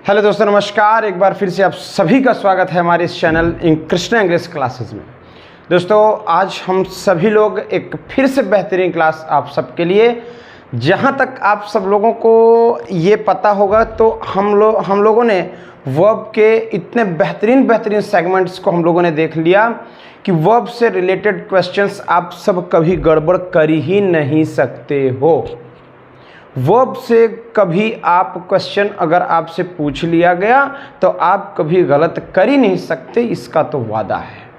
Hello दोस्तों, नमस्कार। एक बार फिर से आप सभी का स्वागत है हमारे इस चैनल कृष्णा इंग्लिश क्लासेस में। दोस्तों, आज हम सभी लोग एक फिर से बेहतरीन क्लास आप सबके लिए, जहां तक आप सब लोगों को ये पता होगा तो हम लोगों ने वर्ब के इतने बेहतरीन सेगमेंट्स को हम लोगों ने देख लिया कि वर्ब से रिलेटेड क्वेश्चंस आप सब कभी गड़बड़ कर ही नहीं सकते हो। वर्ब से कभी आप क्वेश्चन अगर आपसे पूछ लिया गया तो आप कभी गलत कर ही नहीं सकते, इसका तो वादा है।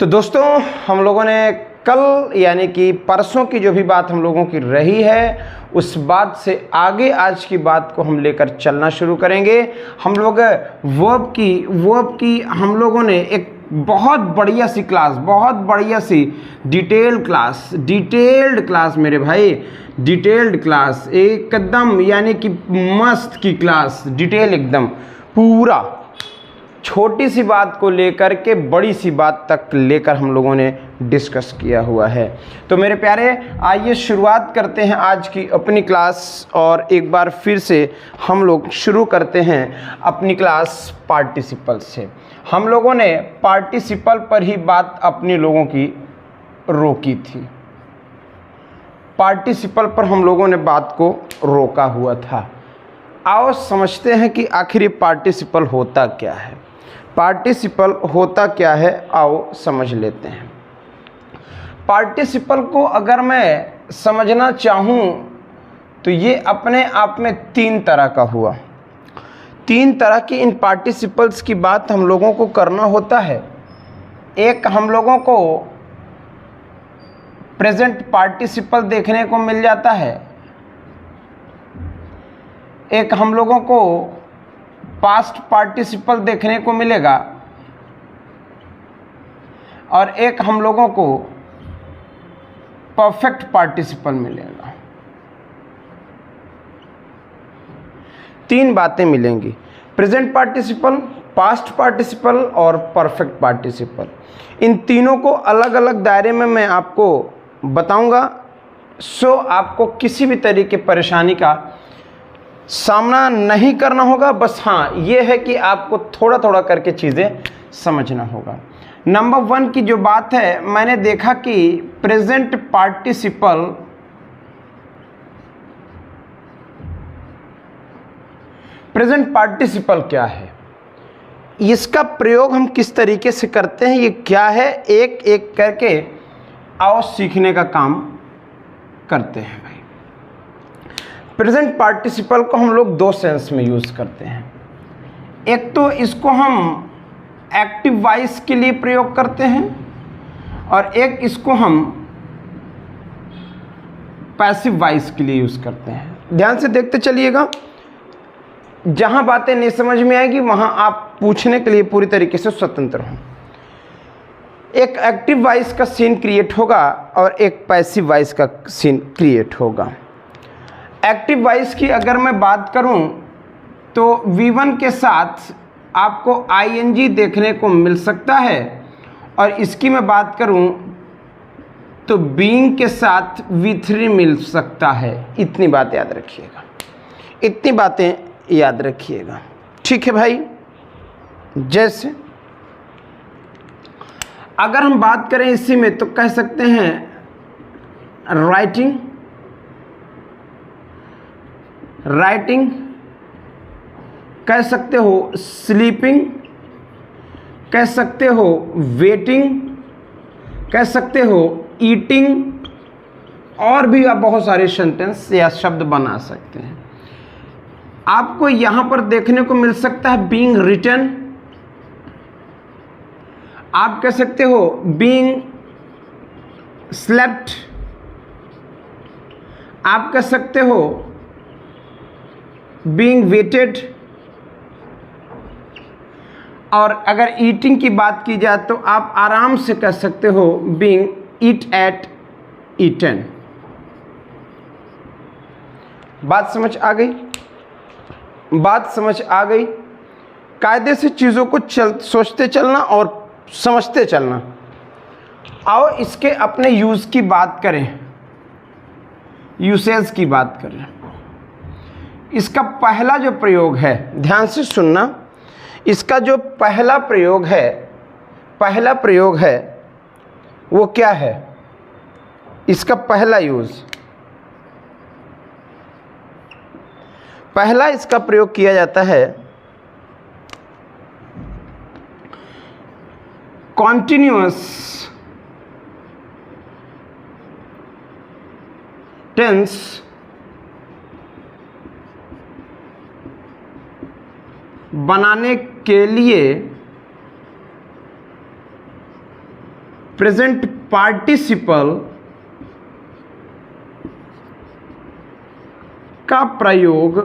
तो दोस्तों, हम लोगों ने कल यानी कि परसों की जो भी बात हम लोगों की रही है, उस बात से आगे आज की बात को हम लेकर चलना शुरू करेंगे। हम लोग वर्ब की हम लोगों ने एक बहुत बढ़िया सी क्लास, बहुत बढ़िया सी डिटेल्ड क्लास मेरे भाई, डिटेल्ड क्लास एकदम, यानी कि मस्त की क्लास, डिटेल एकदम पूरा, छोटी सी बात को लेकर के बड़ी सी बात तक लेकर हम लोगों ने डिस्कस किया हुआ है। तो मेरे प्यारे, आइए शुरुआत करते हैं आज की अपनी क्लास। और एक बार फिर से हम लोग शुरू करते हैं अपनी क्लास पार्टिसिपल से। हम लोगों ने पार्टिसिपल पर ही बात अपनी लोगों की रोकी थी। पार्टिसिपल पर हम लोगों ने बात को रोका हुआ था। आओ समझते हैं कि आखिर ये पार्टिसिपल होता क्या है। पार्टिसिपल होता क्या है, आओ समझ लेते हैं। पार्टिसिपल को अगर मैं समझना चाहूँ तो ये अपने आप में तीन तरह का हुआ। तीन तरह की इन पार्टिसिपल्स की बात हम लोगों को करना होता है। एक हम लोगों को प्रेजेंट पार्टिसिपल देखने को मिल जाता है, एक हम लोगों को पास्ट पार्टिसिपल देखने को मिलेगा, और एक हम लोगों को परफेक्ट पार्टिसिपल मिलेगा। तीन बातें मिलेंगी, प्रेजेंट पार्टिसिपल, पास्ट पार्टिसिपल और परफेक्ट पार्टिसिपल। इन तीनों को अलग अलग दायरे में मैं आपको बताऊंगा, सो आपको किसी भी तरह की परेशानी का सामना नहीं करना होगा। बस हाँ, ये है कि आपको थोड़ा थोड़ा करके चीज़ें समझना होगा। नंबर 1 की जो बात है, मैंने देखा कि प्रेजेंट पार्टिसिपल क्या है, इसका प्रयोग हम किस तरीके से करते हैं, ये क्या है, एक एक करके आओ सीखने का काम करते हैं भाई। प्रेजेंट पार्टिसिपल को हम लोग दो सेंस में यूज़ करते हैं। एक तो इसको हम एक्टिव वॉइस के लिए प्रयोग करते हैं, और एक इसको हम पैसिव वॉइस के लिए यूज़ करते हैं। ध्यान से देखते चलिएगा, जहाँ बातें नहीं समझ में आएगी वहाँ आप पूछने के लिए पूरी तरीके से स्वतंत्र हों। एक एक्टिव वॉइस का सीन क्रिएट होगा और एक पैसिव वॉइस का सीन क्रिएट होगा। एक्टिव वॉइस की अगर मैं बात करूं तो V1 के साथ आपको ING देखने को मिल सकता है, और इसकी मैं बात करूं तो बीइंग के साथ V3 मिल सकता है। इतनी बात याद रखिएगा, इतनी बातें याद रखिएगा, ठीक है भाई। जैसे अगर हम बात करें इसी में तो कह सकते हैं राइटिंग, कह सकते हो स्लीपिंग, कह सकते हो वेटिंग, कह सकते हो ईटिंग, और भी आप बहुत सारे सेंटेंस या शब्द बना सकते हैं। आपको यहां पर देखने को मिल सकता है बीइंग रिटन, आप कह सकते हो बीइंग स्लेप्ट, आप कह सकते हो बीइंग वेटेड, और अगर ईटिंग की बात की जाए तो आप आराम से कह सकते हो बीइंग ईट एट ईटन। बात समझ आ गई? बात समझ आ गई? कायदे से चीज़ों को सोचते चलना और समझते चलना। आओ इसके अपने यूज़ की बात करें, यूसेज की बात करें। इसका पहला जो प्रयोग है, ध्यान से सुनना, इसका जो पहला प्रयोग है वो क्या है? इसका पहला यूज, पहला इसका प्रयोग किया जाता है कॉन्टिन्यूअस टेंस बनाने के लिए प्रेजेंट पार्टिसिपल का प्रयोग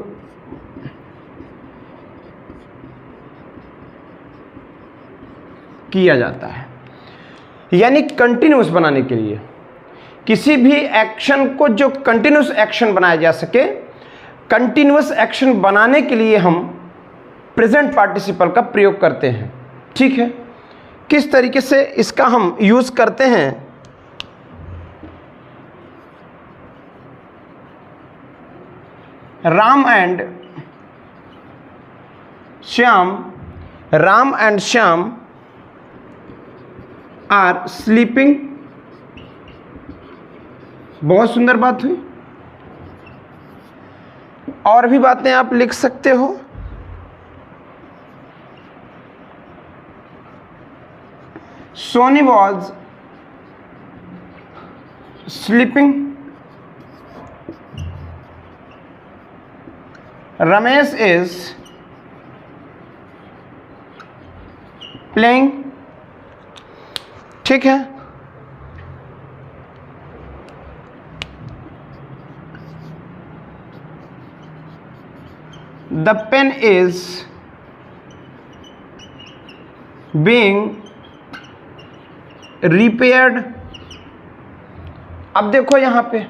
किया जाता है। यानी कंटिन्यूअस बनाने के लिए, किसी भी एक्शन को जो कंटिन्यूअस एक्शन बनाया जा सके, कंटिन्यूअस एक्शन बनाने के लिए हम प्रेजेंट पार्टिसिपल का प्रयोग करते हैं। ठीक है, किस तरीके से इसका हम यूज करते हैं? Ram and Shyam are sleeping. बहुत सुंदर बात हुई। और भी बातें आप लिख सकते हो। Soni was sleeping, Ramesh is playing. ठीक है, the pen is being repaired. अब देखो यहां पे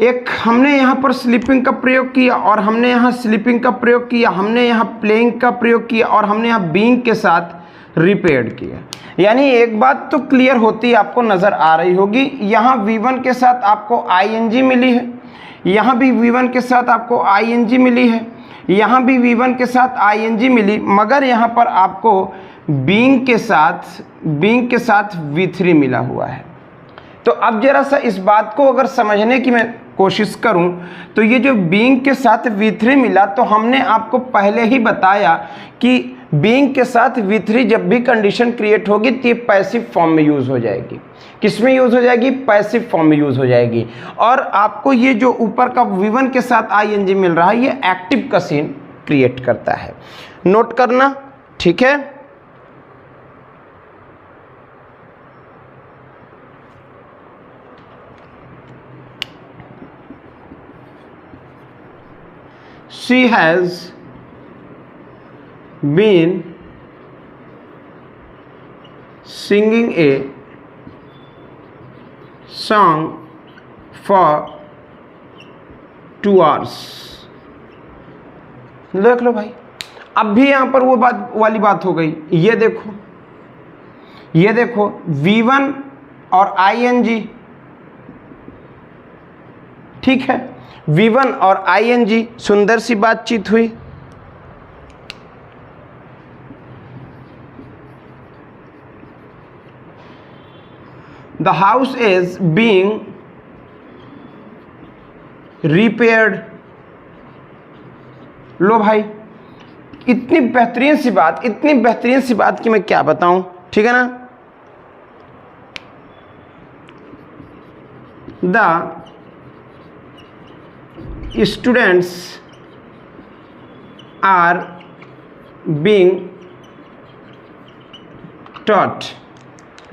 एक हमने यहां पर स्लीपिंग का प्रयोग किया, और हमने यहां स्लीपिंग का प्रयोग किया, हमने यहां प्लेइंग का प्रयोग किया, और हमने यहां बीइंग के साथ रिपेयर्ड किया। यानी एक बात तो क्लियर होती आपको नजर आ रही होगी, यहां V1 के साथ आपको ing मिली है, यहां भी V1 के साथ आपको ing मिली है, यहां भी V1 के साथ ing मिली, मगर यहां पर आपको बीइंग के साथ V3 मिला हुआ है। तो अब जरा सा इस बात को अगर समझने की मैं कोशिश करूं, तो ये जो बीइंग के साथ V3 मिला, तो हमने आपको पहले ही बताया कि बीइंग के साथ V3 जब भी कंडीशन क्रिएट होगी तो ये पैसिव फॉर्म में यूज हो जाएगी। किस में यूज हो जाएगी? पैसिव फॉर्म में यूज हो जाएगी। और आपको ये जो ऊपर का V1 के साथ ing मिल रहा है, ये एक्टिव का सीन क्रिएट करता है। नोट करना, ठीक है। She has been singing a song for 2 hours। देख लो भाई, अब भी यहां पर वो वाली बात हो गई। ये देखो V1 और ing, ठीक है, V1 और ing, सुंदर सी बातचीत हुई। The house is being repaired। लो भाई, इतनी बेहतरीन सी बात कि मैं क्या बताऊं, ठीक है ना। The students are being taught।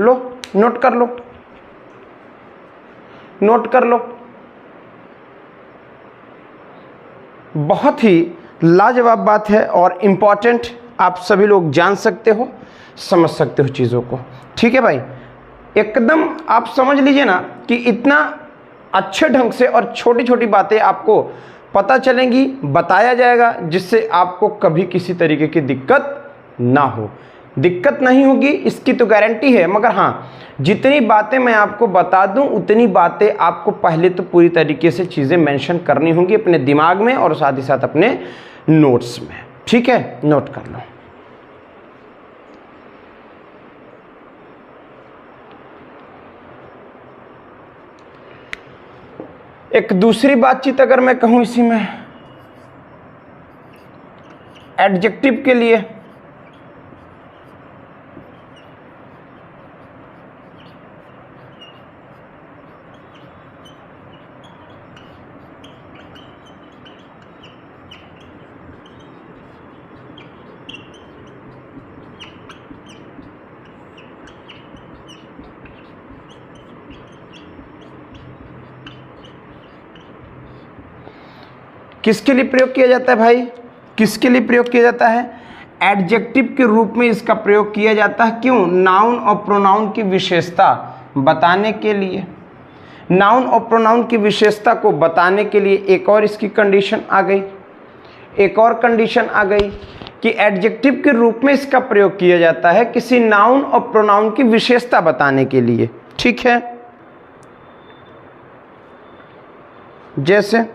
Low, note कर लो। बहुत ही लाजवाब बात है और इम्पॉर्टेंट, आप सभी लोग जान सकते हो, समझ सकते हो चीज़ों को। ठीक है भाई, एकदम आप समझ लीजिए ना कि इतना अच्छे ढंग से और छोटी छोटी बातें आपको पता चलेंगी, बताया जाएगा, जिससे आपको कभी किसी तरीके की दिक्कत ना हो। दिक्कत नहीं होगी इसकी तो गारंटी है, मगर हाँ, जितनी बातें मैं आपको बता दूं उतनी बातें आपको पहले तो पूरी तरीके से चीज़ें मेंशन करनी होंगी अपने दिमाग में और साथ ही साथ अपने नोट्स में। ठीक है, नोट कर लो। एक दूसरी बातचीत अगर मैं कहूं इसी में, एडजेक्टिव के लिए किसके लिए प्रयोग किया जाता है भाई? किसके लिए प्रयोग किया जाता है? एडजेक्टिव के रूप में इसका प्रयोग किया जाता है। क्यों? नाउन और प्रोनाउन की विशेषता बताने के लिए। नाउन और प्रोनाउन की विशेषता को बताने के लिए एक और इसकी कंडीशन आ गई, एक और कंडीशन आ गई कि एडजेक्टिव के रूप में इसका प्रयोग किया जाता है किसी नाउन और प्रोनाउन की विशेषता बताने के लिए। ठीक है, जैसे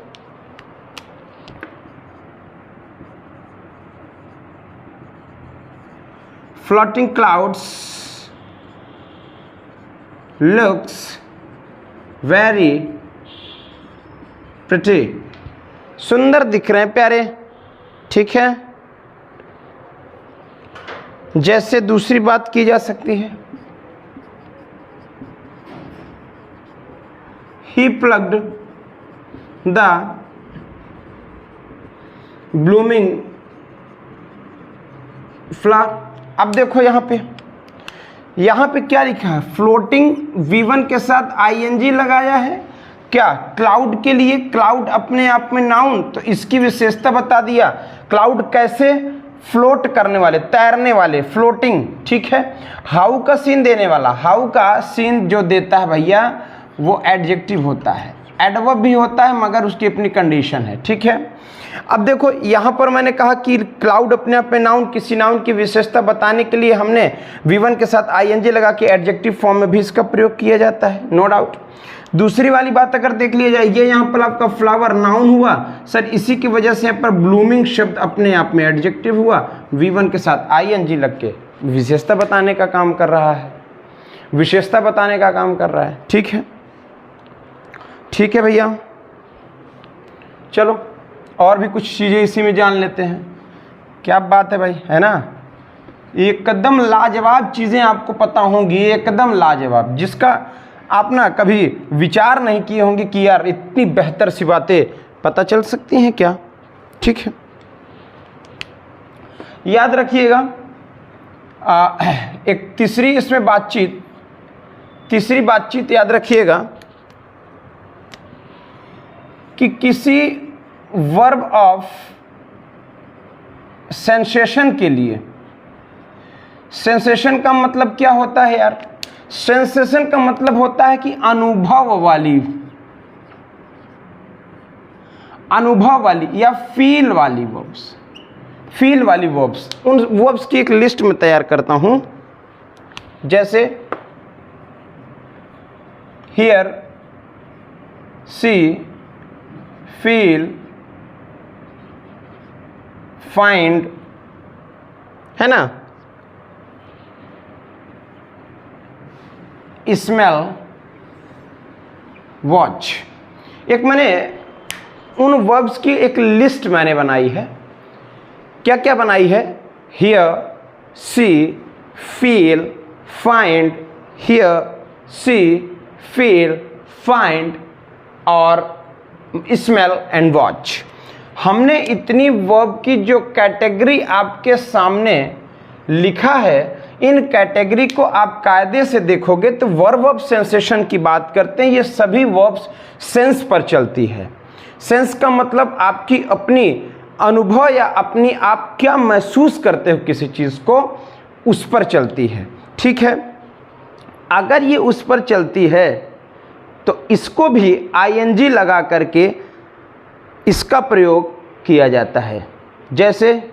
floating clouds looks very pretty, सुंदर दिख रहे हैं, प्यारे। ठीक है, जैसे दूसरी बात की जा सकती है, he plucked the blooming flower। अब देखो यहां पे क्या लिखा है? फ्लोटिंग V1 के साथ ING लगाया है। क्या? क्लाउड के लिए। क्लाउड अपने आप में नाउन, तो इसकी विशेषता बता दिया। क्लाउड कैसे? फ्लोट करने वाले, तैरने वाले, फ्लोटिंग। ठीक है, हाउ का सीन देने वाला, हाउ का सीन जो देता है भैया वो एडजेक्टिव होता है, एडवर्ब भी होता है मगर उसकी अपनी कंडीशन है। ठीक है, अब देखो यहां पर मैंने कहा कि क्लाउड अपने आप में नाउन, किसी नाउन की विशेषता बताने के लिए हमने V1 के साथ ING लगा के एडजेक्टिव फॉर्म में भी इसका प्रयोग किया जाता है, नो डाउट। दूसरी वाली बात अगर देख लिया जाए, ये यहाँ पर आपका फ्लावर नाउन हुआ सर, इसी की वजह से यहाँ पर ब्लूमिंग शब्द अपने आप में एडजेक्टिव हुआ, V1 के साथ ING लग के विशेषता बताने का काम कर रहा है, विशेषता बताने का काम कर रहा है। ठीक है, ठीक है भैया, चलो और भी कुछ चीज़ें इसी में जान लेते हैं। क्या बात है भाई, है ना? एकदम लाजवाब चीज़ें आपको पता होंगी, एकदम लाजवाब, जिसका आप ना कभी विचार नहीं किए होंगे कि यार इतनी बेहतर सी बातें पता चल सकती हैं क्या। ठीक है, याद रखिएगा एक तीसरी इसमें बातचीत, तीसरी बातचीत याद रखिएगा कि किसी वर्ब ऑफ सेंसेशन के लिए, सेंसेशन का मतलब क्या होता है यार? सेंसेशन का मतलब होता है कि अनुभव वाली, अनुभव वाली या फील वाली वर्ब्स, फील वाली वर्ब्स। उन वर्ब्स की एक लिस्ट में तैयार करता हूं, जैसे हियर, सी, फील, फाइंड, है ना, स्मेल, वॉच। एक मैंने उन वर्ब्स की एक लिस्ट मैंने बनाई है। क्या क्या बनाई है? Here, see, feel, find, here, see, feel, find और स्मेल एंड वॉच। हमने इतनी वर्ब की जो कैटेगरी आपके सामने लिखा है, इन कैटेगरी को आप कायदे से देखोगे तो वर्ब ऑफ सेंसेशन की बात करते हैं। ये सभी वर्ब्स सेंस पर चलती है। सेंस का मतलब आपकी अपनी अनुभव या अपनी आप क्या महसूस करते हो किसी चीज़ को, उस पर चलती है। ठीक है, अगर ये उस पर चलती है तो इसको भी ING लगा करके इसका प्रयोग किया जाता है। जैसे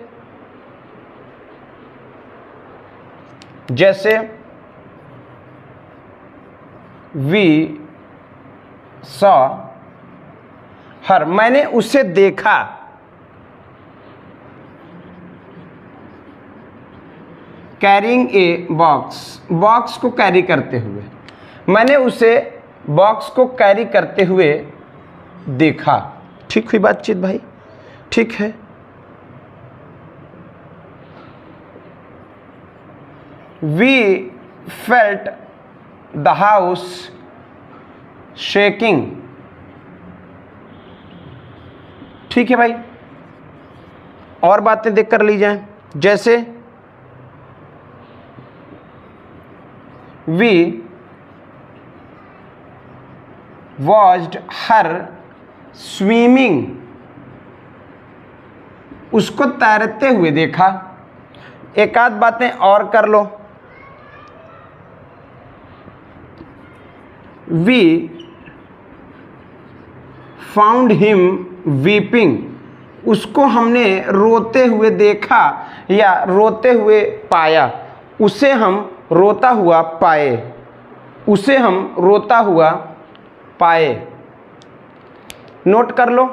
जैसे वी सॉ हर, मैंने उसे देखा। कैरिंग ए बॉक्स, बॉक्स को कैरी करते हुए, मैंने उसे बॉक्स को कैरी करते हुए देखा। ठीक हुई बातचीत भाई, ठीक है। We felt the house shaking. ठीक है भाई, और बातें देख कर ली जाएं, जैसे वी वॉच्ड हर स्विमिंग, उसको तैरते हुए देखा। एक आध बातें और कर लो। वी फाउंड हिम वीपिंग, उसको हमने रोते हुए देखा या रोते हुए पाया। उसे हम रोता हुआ पाए, उसे हम रोता हुआ पाए। नोट कर लो,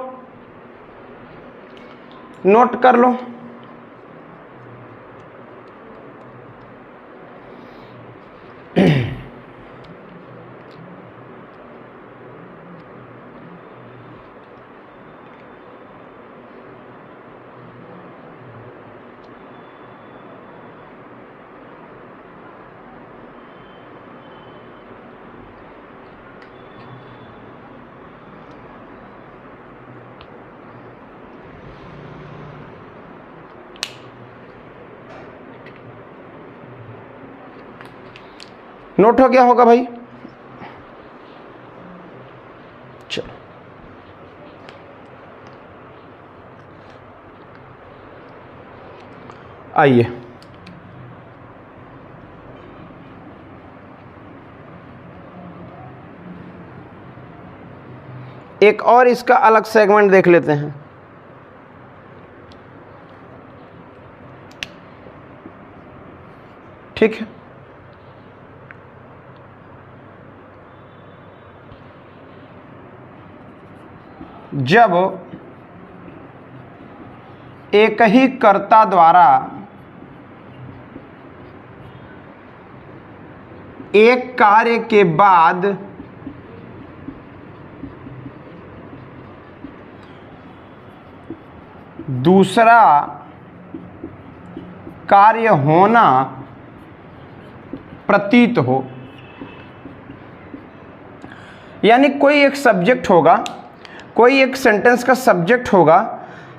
नोट कर लो। नोट हो गया होगा भाई। चलो आइए, एक और इसका अलग सेगमेंट देख लेते हैं। ठीक है, जब एक ही कर्ता द्वारा एक कार्य के बाद दूसरा कार्य होना प्रतीत हो, यानी कोई एक सब्जेक्ट होगा, कोई एक सेंटेंस का सब्जेक्ट होगा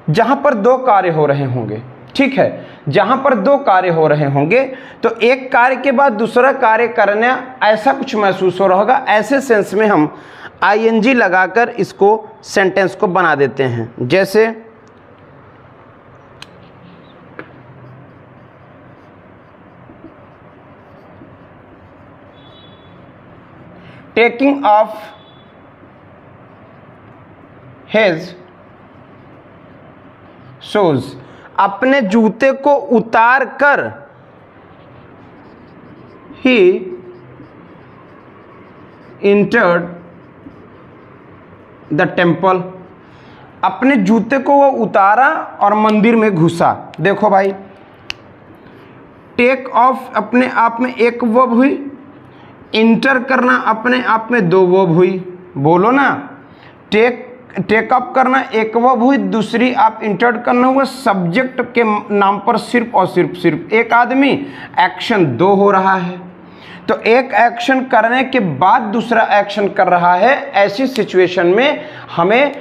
जहां पर दो कार्य हो रहे होंगे। ठीक है, जहां पर दो कार्य हो रहे होंगे तो एक कार्य के बाद दूसरा कार्य करना ऐसा कुछ महसूस हो रहा होगा। ऐसे सेंस में हम आईएनजी लगाकर इसको सेंटेंस को बना देते हैं। जैसे टेकिंग ऑफ हिज शूज, अपने जूते को उतार कर ही इंटर्ड द टेम्पल, अपने जूते को वो उतारा और मंदिर में घुसा। देखो भाई, टेक ऑफ अपने आप में एक वर्ब हुई, इंटर करना अपने आप में दो वर्ब हुई। बोलो ना, टेक अप करना एक वर्ब हुई, दूसरी आप इंटर करना हुआ। सब्जेक्ट के नाम पर सिर्फ और सिर्फ एक आदमी, एक्शन दो हो रहा है। तो एक एक्शन करने के बाद दूसरा एक्शन कर रहा है। ऐसी सिचुएशन में हमें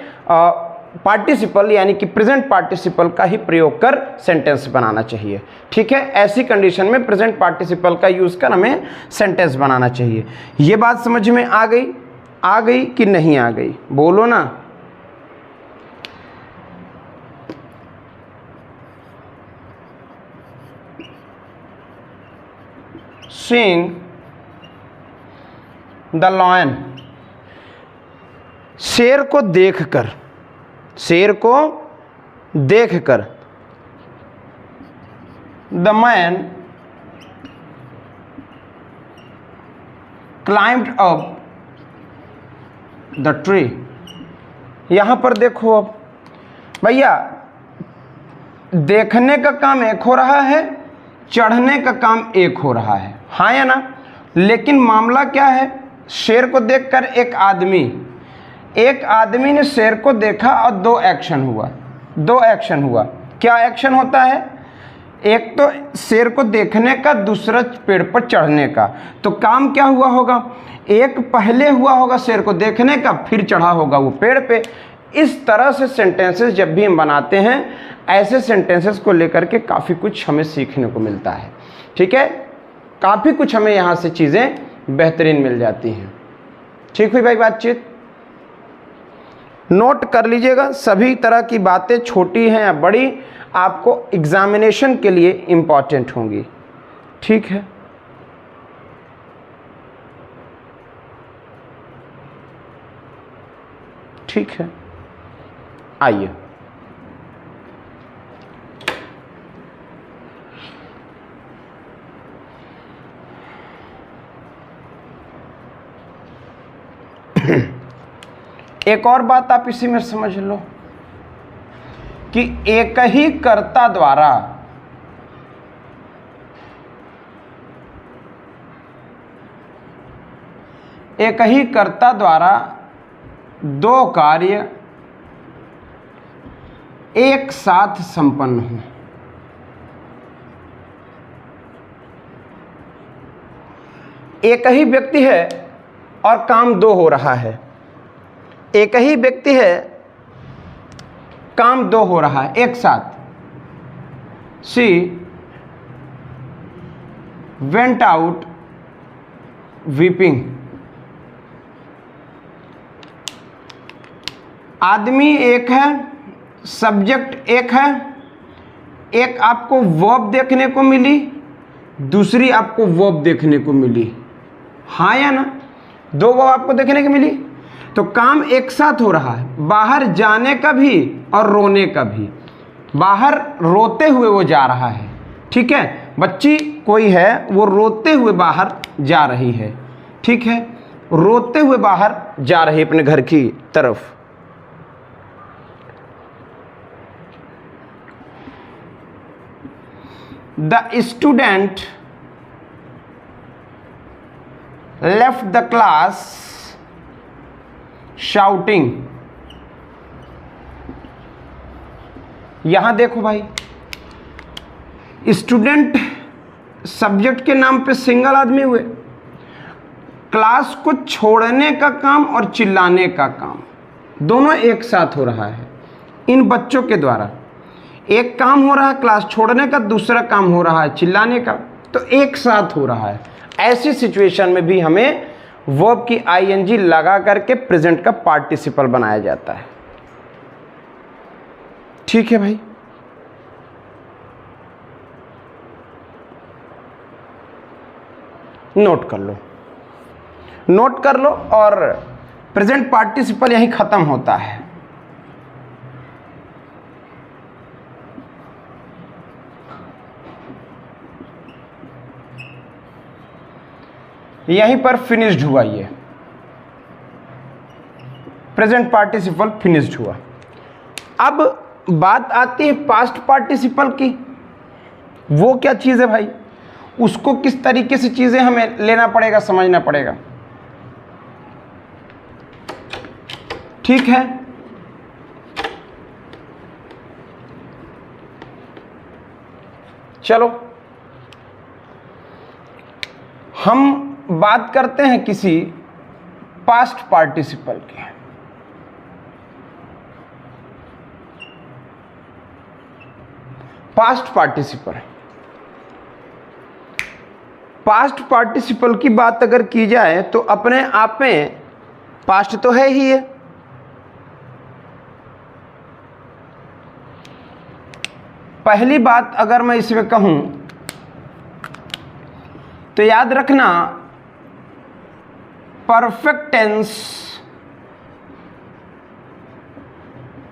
पार्टिसिपल यानी कि प्रेजेंट पार्टिसिपल का ही प्रयोग कर सेंटेंस बनाना चाहिए। ठीक है, ऐसी कंडीशन में प्रेजेंट पार्टिसिपल का यूज कर हमें सेंटेंस बनाना चाहिए। ये बात समझ में आ गई कि नहीं आ गई? बोलो ना। Seeing the lion, शेर को देखकर, शेर को देखकर। The man climbed up the tree. यहां पर देखो अब भैया, देखने का काम एक हो रहा है, चढ़ने का काम एक हो रहा है, हाँ या ना। लेकिन मामला क्या है, शेर को देखकर एक आदमी ने शेर को देखा और दो एक्शन हुआ। क्या एक्शन होता है, एक तो शेर को देखने का, दूसरा पेड़ पर चढ़ने का। तो काम क्या हुआ होगा, एक पहले हुआ होगा शेर को देखने का, फिर चढ़ा होगा वो पेड़ पे। इस तरह से सेंटेंसेस जब भी हम बनाते हैं, ऐसे सेंटेंसेस को लेकर के काफ़ी कुछ हमें सीखने को मिलता है। ठीक है, काफ़ी कुछ हमें यहाँ से चीज़ें बेहतरीन मिल जाती हैं। ठीक हुई भाई बातचीत, नोट कर लीजिएगा। सभी तरह की बातें, छोटी हैं या बड़ी, आपको एग्जामिनेशन के लिए इम्पॉर्टेंट होंगी। ठीक है, ठीक है, आइए एक और बात आप इसी में समझ लो कि एक ही कर्ता द्वारा दो कार्य एक साथ संपन्न हो। एक ही व्यक्ति है और काम दो हो रहा है, एक ही व्यक्ति है, काम दो हो रहा है एक साथ। She went out weeping. आदमी एक है, सब्जेक्ट एक है, एक आपको वर्ब देखने को मिली, दूसरी आपको वर्ब देखने को मिली, हाँ या ना। दो वर्ब आपको देखने को मिली, तो काम एक साथ हो रहा है, बाहर जाने का भी और रोने का भी। बाहर रोते हुए वो जा रहा है, ठीक है, बच्ची कोई है वो रोते हुए बाहर जा रही है, ठीक है, रोते हुए बाहर जा रही है अपने घर की तरफ। The student left the class shouting। यहां देखो भाई, स्टूडेंट सब्जेक्ट के नाम पे सिंगल आदमी हुए, क्लास को छोड़ने का काम और चिल्लाने का काम दोनों एक साथ हो रहा है इन बच्चों के द्वारा। एक काम हो रहा है क्लास छोड़ने का, दूसरा काम हो रहा है चिल्लाने का, तो एक साथ हो रहा है। ऐसी सिचुएशन में भी हमें वर्ब की आईएनजी लगा करके प्रेजेंट का पार्टिसिपल बनाया जाता है। ठीक है भाई, नोट कर लो और प्रेजेंट पार्टिसिपल यहीं खत्म होता है। यहीं पर फिनिश्ड हुआ, ये प्रेजेंट पार्टिसिपल फिनिश्ड हुआ। अब बात आती है पास्ट पार्टिसिपल की। वो क्या चीज़ है भाई, उसको किस तरीके से चीज़ें हमें लेना पड़ेगा, समझना पड़ेगा। ठीक है, चलो हम बात करते हैं किसी पास्ट पार्टिसिपल की। पास्ट पार्टिसिपल की बात अगर की जाए तो अपने आप में पास्ट तो है ही है, पहली बात अगर मैं इसमें कहूं तो याद रखना, परफेक्ट टेंस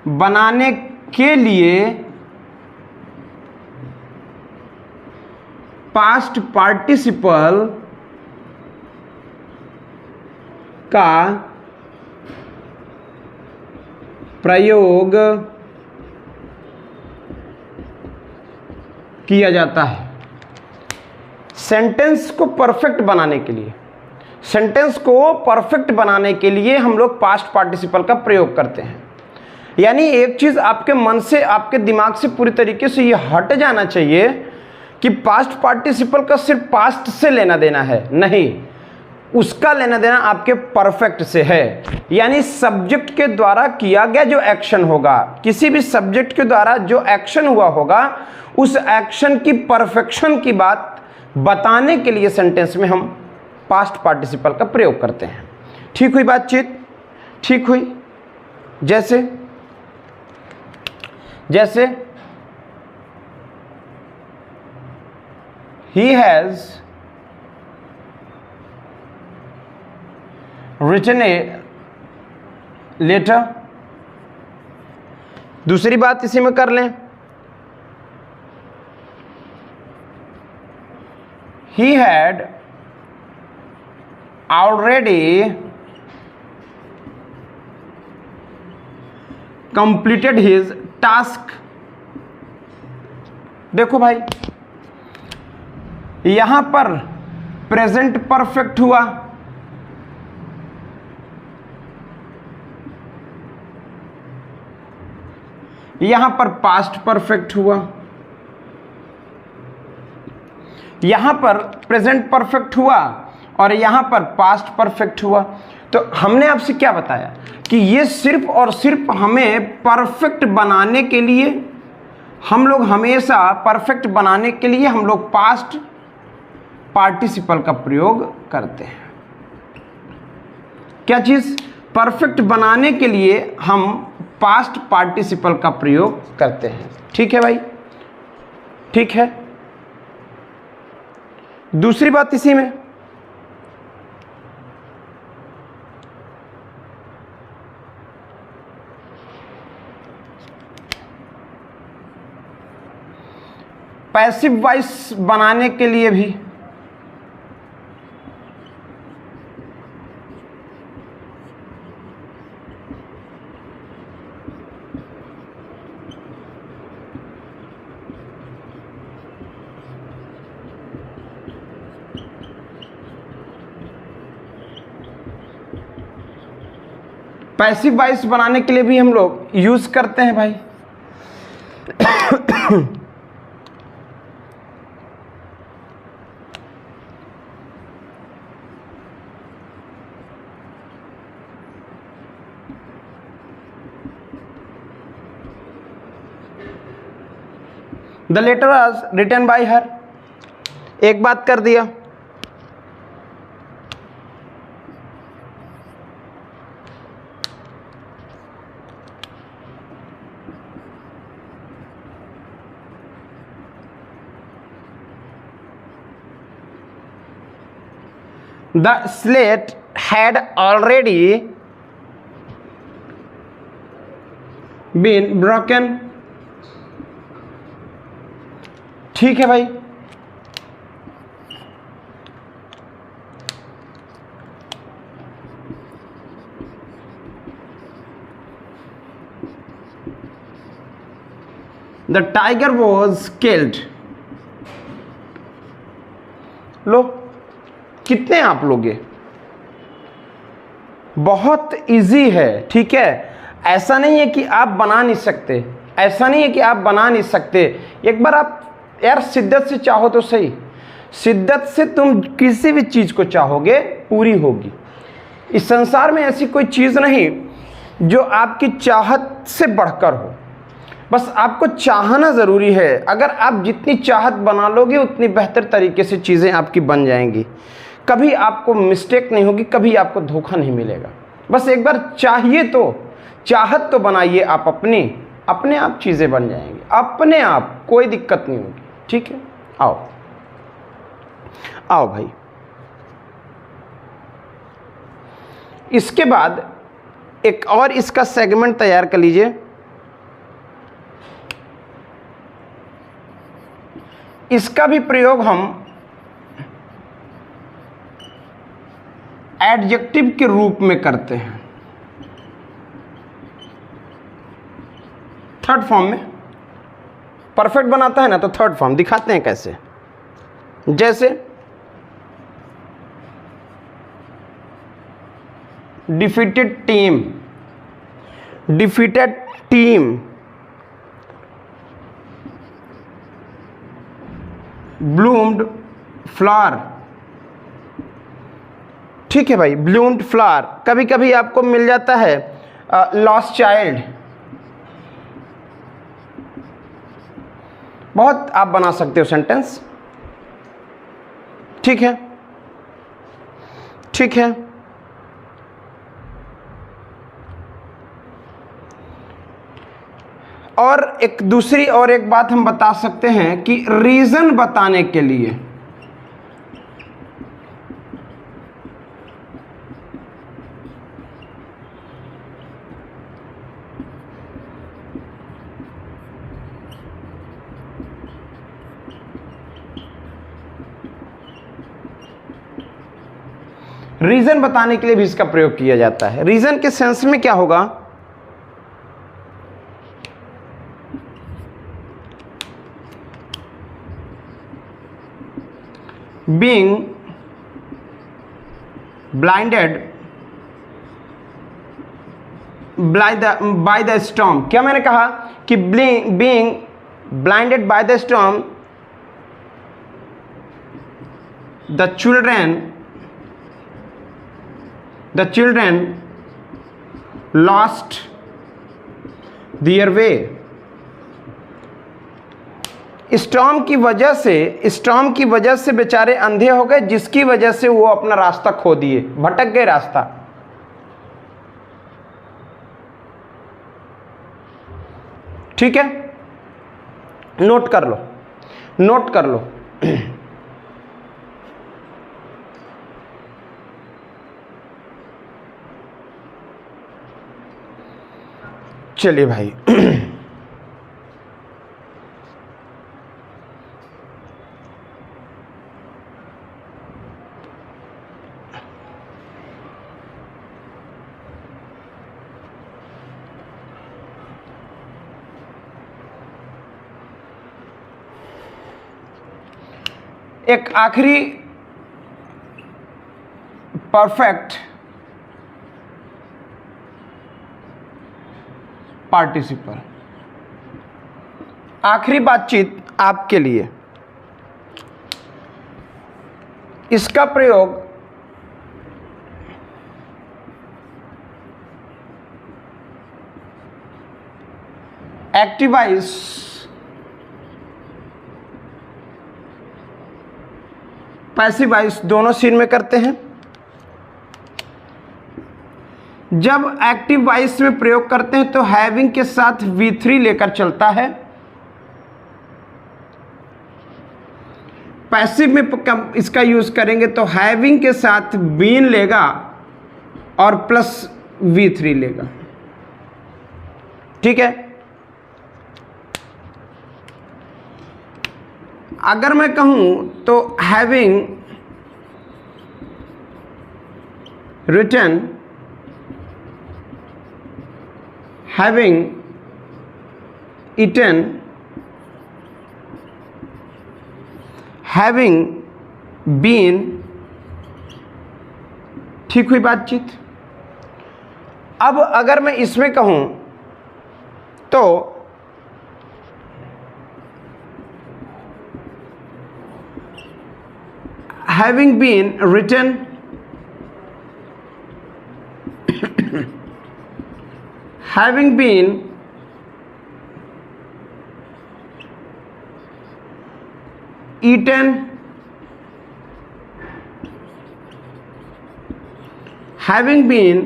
बनाने के लिए पास्ट पार्टिसिपल का प्रयोग किया जाता है। सेंटेंस को परफेक्ट बनाने के लिए, सेंटेंस को परफेक्ट बनाने के लिए हम लोग पास्ट पार्टिसिपल का प्रयोग करते हैं। यानी एक चीज आपके मन से, आपके दिमाग से पूरी तरीके से ये हट जाना चाहिए कि पास्ट पार्टिसिपल का सिर्फ पास्ट से लेना देना है, नहीं, उसका लेना देना आपके परफेक्ट से है। यानी सब्जेक्ट के द्वारा किया गया जो एक्शन होगा, किसी भी सब्जेक्ट के द्वारा जो एक्शन हुआ होगा, उस एक्शन की परफेक्शन की बात बताने के लिए सेंटेंस में हम पास्ट पार्टिसिपल का प्रयोग करते हैं। ठीक हुई बातचीत? ठीक हुई? जैसे he has written a letter। दूसरी बात इसी में कर लें, he had already completed his task। देखो भाई, यहां पर प्रेजेंट परफेक्ट हुआ, यहां पर पास्ट परफेक्ट हुआ, यहां पर प्रेजेंट परफेक्ट हुआ और यहां पर पास्ट परफेक्ट हुआ। तो हमने आपसे क्या बताया कि ये सिर्फ और सिर्फ हमें परफेक्ट बनाने के लिए, हम लोग हमेशा परफेक्ट बनाने के लिए हम लोग पास्ट पार्टिसिपल का प्रयोग करते हैं। क्या चीज? परफेक्ट बनाने के लिए हम पास्ट पार्टिसिपल का प्रयोग करते हैं। ठीक है भाई? ठीक है। दूसरी बात इसी में, पैसिव वॉइस बनाने के लिए भी पैसिव वॉइस बनाने के लिए भी हम लोग यूज करते हैं भाई। The letter was written by her. एक बात कर दिया, the slate had already been broken। ठीक है भाई। The tiger was killed। लो, कितने आप लोग? बहुत इजी है। ठीक है, ऐसा नहीं है कि आप बना नहीं सकते, ऐसा नहीं है कि आप बना नहीं सकते। एक बार आप यार शिद्दत से चाहो तो सही, शिद्दत से तुम किसी भी चीज को चाहोगे पूरी होगी। इस संसार में ऐसी कोई चीज नहीं जो आपकी चाहत से बढ़कर हो, बस आपको चाहना जरूरी है। अगर आप जितनी चाहत बना लोगे उतनी बेहतर तरीके से चीजें आपकी बन जाएंगी। कभी आपको मिस्टेक नहीं होगी, कभी आपको धोखा नहीं मिलेगा। बस एक बार चाहिए तो, चाहत तो बनाइए आप अपनी, अपने आप चीजें बन जाएंगी, अपने आप, कोई दिक्कत नहीं होगी। ठीक है, आओ आओ भाई। इसके बाद एक और इसका सेगमेंट तैयार कर लीजिए। इसका भी प्रयोग हम एडजेक्टिव के रूप में करते हैं। थर्ड फॉर्म में परफेक्ट बनाता है ना, तो थर्ड फॉर्म दिखाते हैं कैसे। जैसे defeated team, defeated team, bloomed flower. ठीक है भाई, ब्लूम्ड फ्लावर। कभी कभी आपको मिल जाता है लॉस्ट चाइल्ड। बहुत आप बना सकते हो सेंटेंस। ठीक है, ठीक है। और एक दूसरी और एक बात हम बता सकते हैं कि रीजन बताने के लिए रीजन बताने के लिए भी इसका प्रयोग किया जाता है। रीजन के सेंस में क्या होगा, being blinded by the storm। क्या मैंने कहा कि being blinded by the storm, the children lost their way। Storm की वजह से बेचारे अंधे हो गए, जिसकी वजह से वो अपना रास्ता खो दिए, भटक गए रास्ता। ठीक है, नोट कर लो, नोट कर लो। चलिए भाई, एक आखिरी परफेक्ट पार्टिसिपल, आखिरी बातचीत आपके लिए। इसका प्रयोग एक्टिव वॉइस, पैसिव वॉइस दोनों सीन में करते हैं। जब एक्टिव वॉइस में प्रयोग करते हैं तो हैविंग के साथ V3 लेकर चलता है। पैसिव में इसका यूज करेंगे तो हैविंग के साथ बीन लेगा और प्लस V3 लेगा। ठीक है, अगर मैं कहूं तो having written, having eaten, having been। ठीक हुई बातचीत। अब अगर मैं इसमें कहूं तो having been written, having been eaten, having been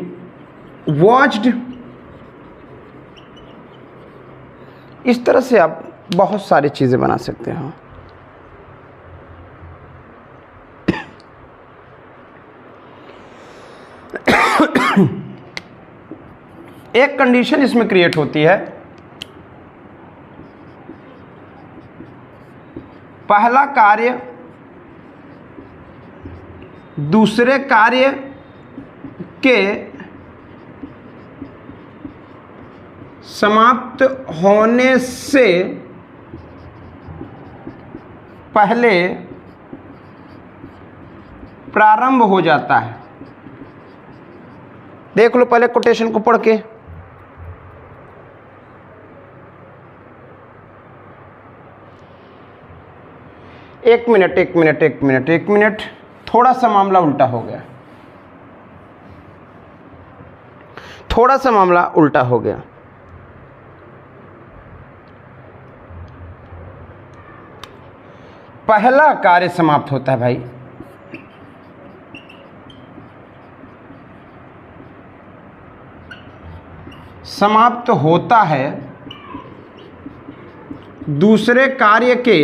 watched। इस तरह से आप बहुत सारी चीजें बना सकते हो। एक कंडीशन इसमें क्रिएट होती है, पहला कार्य दूसरे कार्य के समाप्त होने से पहले प्रारंभ हो जाता है। देख लो पहले कोटेशन को पढ़ के। एक मिनट, थोड़ा सा मामला उल्टा हो गया, थोड़ा सा मामला उल्टा हो गया। पहला कार्य समाप्त होता है भाई, समाप्त होता है दूसरे कार्य के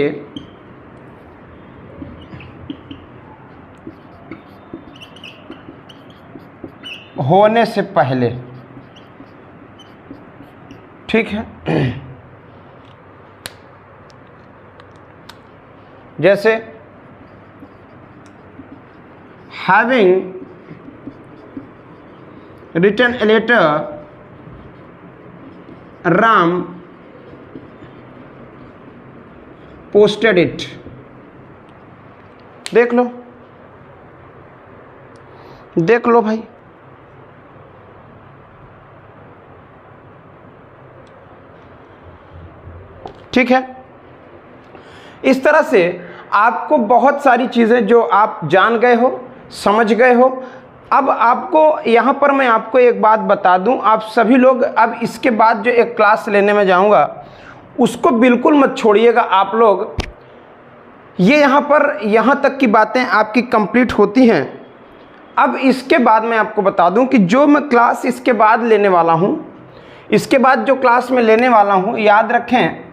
होने से पहले। ठीक है, जैसे having written a letter, Ram posted it। देख लो भाई, ठीक है। इस तरह से आपको बहुत सारी चीजें जो आप जान गए हो, समझ गए हो। अब आपको यहाँ पर मैं आपको एक बात बता दूं, आप सभी लोग अब इसके बाद जो एक क्लास लेने में जाऊँगा उसको बिल्कुल मत छोड़िएगा आप लोग। ये यहाँ तक की बातें आपकी कंप्लीट होती हैं। अब इसके बाद मैं आपको बता दूं कि जो मैं क्लास इसके बाद लेने वाला हूँ, इसके बाद जो क्लास मैं लेने वाला हूँ, याद रखें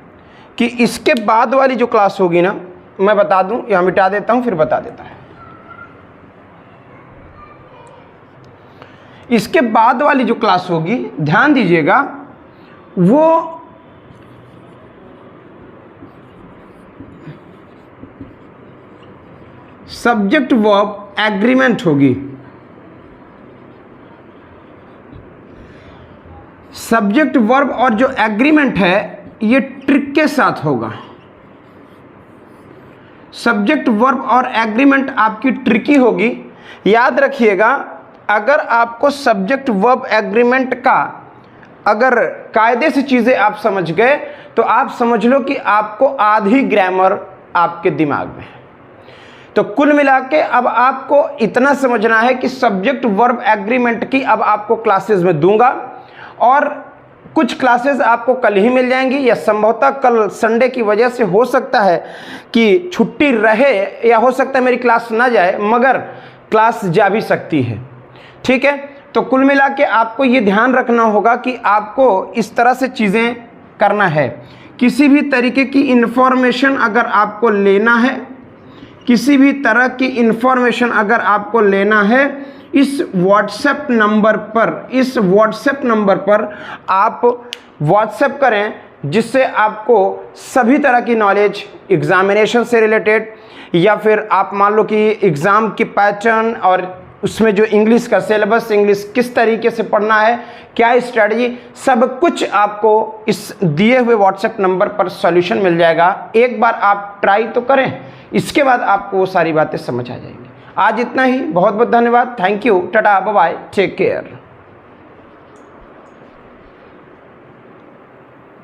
कि इसके बाद वाली जो क्लास होगी ना, मैं बता दूं, यहाँ मिटा देता हूँ फिर बता देता है। इसके बाद वाली जो क्लास होगी, ध्यान दीजिएगा, वो सब्जेक्ट वर्ब एग्रीमेंट होगी। सब्जेक्ट वर्ब और जो एग्रीमेंट है ये ट्रिक के साथ होगा। सब्जेक्ट वर्ब और एग्रीमेंट आपकी ट्रिकी होगी। याद रखिएगा, अगर आपको सब्जेक्ट वर्ब एग्रीमेंट का अगर कायदे से चीज़ें आप समझ गए तो आप समझ लो कि आपको आधी ग्रामर आपके दिमाग में है। तो कुल मिला के अब आपको इतना समझना है कि सब्जेक्ट वर्ब एग्रीमेंट की अब आपको क्लासेस में दूंगा, और कुछ क्लासेस आपको कल ही मिल जाएंगी, या संभवतः कल संडे की वजह से हो सकता है कि छुट्टी रहे, या हो सकता है मेरी क्लास ना जाए, मगर क्लास जा भी सकती है। ठीक है, तो कुल मिला के आपको ये ध्यान रखना होगा कि आपको इस तरह से चीज़ें करना है। किसी भी तरीके की इन्फॉर्मेशन अगर आपको लेना है, किसी भी तरह की इन्फॉर्मेशन अगर आपको लेना है, इस व्हाट्सएप नंबर पर आप व्हाट्सएप करें, जिससे आपको सभी तरह की नॉलेज एग्जामिनेशन से रिलेटेड, या फिर आप मान लो कि एग्ज़ाम की पैटर्न और उसमें जो इंग्लिश का सिलेबस, इंग्लिश किस तरीके से पढ़ना है, क्या स्ट्रेटजी, सब कुछ आपको इस दिए हुए व्हाट्सएप नंबर पर सॉल्यूशन मिल जाएगा। एक बार आप ट्राई तो करें, इसके बाद आपको वो सारी बातें समझ आ जाएंगी। आज इतना ही, बहुत बहुत धन्यवाद, thank you, tata, bye bye, take care.